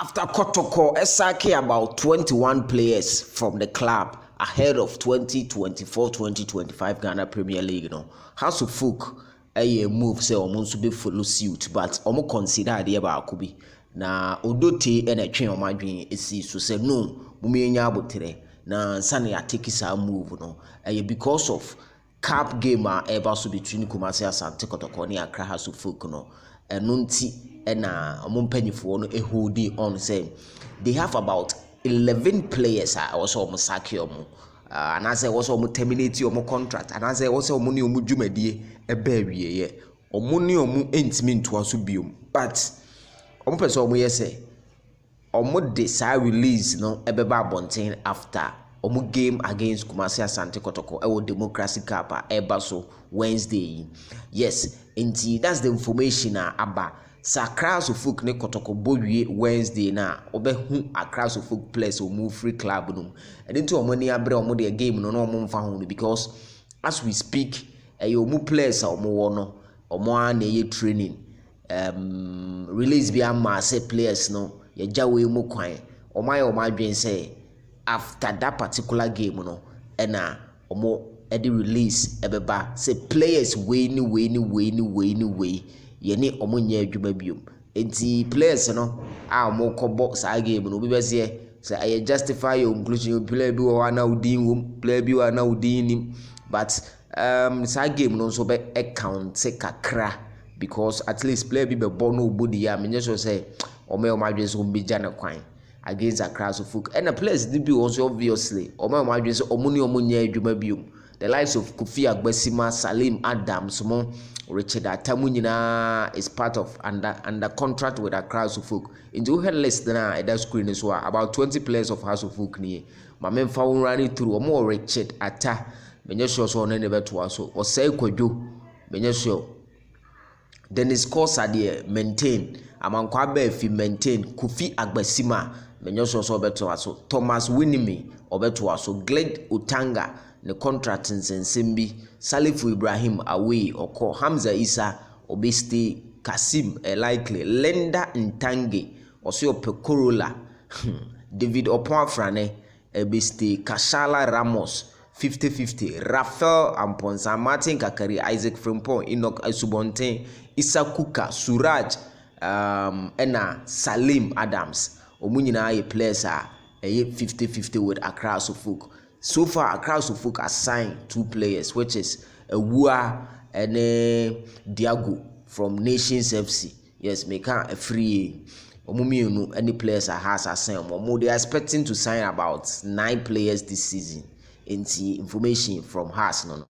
After Kotoko, Esake about 21 players from the club ahead of 2024-2025 Ghana Premier League. House of Folk a move say omo be follow suit, but omo consider the baako bi. Na odote na twen omo adwen esi so say no, mumienya abotre na sane ya take sa move no. Because of cup game eba so between Kumasi Asante Kotoko ne Accra House of Folk no. Nunti na omumpanyifo no holding on say they have about 11 players also omusake omo and I say also omu terminate omu contract and I say also omu ne omu dwumadie eba wieye omu ne omu entimi ntoa so biom but omu pese omu yese omu de sa release no ebeba abonten after omu game against Kumasi Asante Kotoko ewo Democracy Cup eba so Wednesday. Yes, indeed that's the information aba Accra House of Folk ne Kotoko bowie Wednesday na obehu Accra House of Folk players omu free club no and into omo ni abre omo de game no omo mfa ho because as we speak omu players omo wo no omo an ye training release bi am say players no ye jawe mu kwan omo aye omo adwen say after that particular game no na omo the release ebeba say players we ni ye ni omo nya adwuma biom enti players no omo kobo sa game no obi be say I justify your inclusion player bi wa na udin wom player bi wa na udin nim but sa game no so be account say kakra because at least player bi be born no body ya me so say omo adwen so be jana kwan against Accra House of Folk and the players did be also obviously omo adwen so omo ni omo nya adwuma biom the likes of Kofi Agbesima, Salim Adams, Richard Atamunyina is part of under contract with Accra House of Folk. In the head list na that screen is about 20 players of House of Folk ni. My men found running through or more Richard Ata. Menye sure so on never to us or say Kwejo. Menye sure. Dennis Kosa there maintain. Among Kwabe if you maintain Kofi Agbesima. Menye sure so beto us. Thomas Winimi or beto us. Glade Utanga. The contract in Simbi, Salifu Ibrahim away or call Hamza Isa Obesti Kasim likely Lenda Ntange or so Pekorola David Oponfrane Ebesti Kashala Ramos 50-50 Rafael Amponsa Martin Kakari Isaac Frimpong Enoch Asubonten Isa Kuka Suraj Ena Salim Adams Omunyina ye players are 50-50 with Accra House of Folk. So far, Accra House of Folk assigned 2 players, which is Wua and Diago from Nations FC. Yes, make a free. Any players has assigned. They are expecting to sign about 9 players this season. In the information from Haas, no.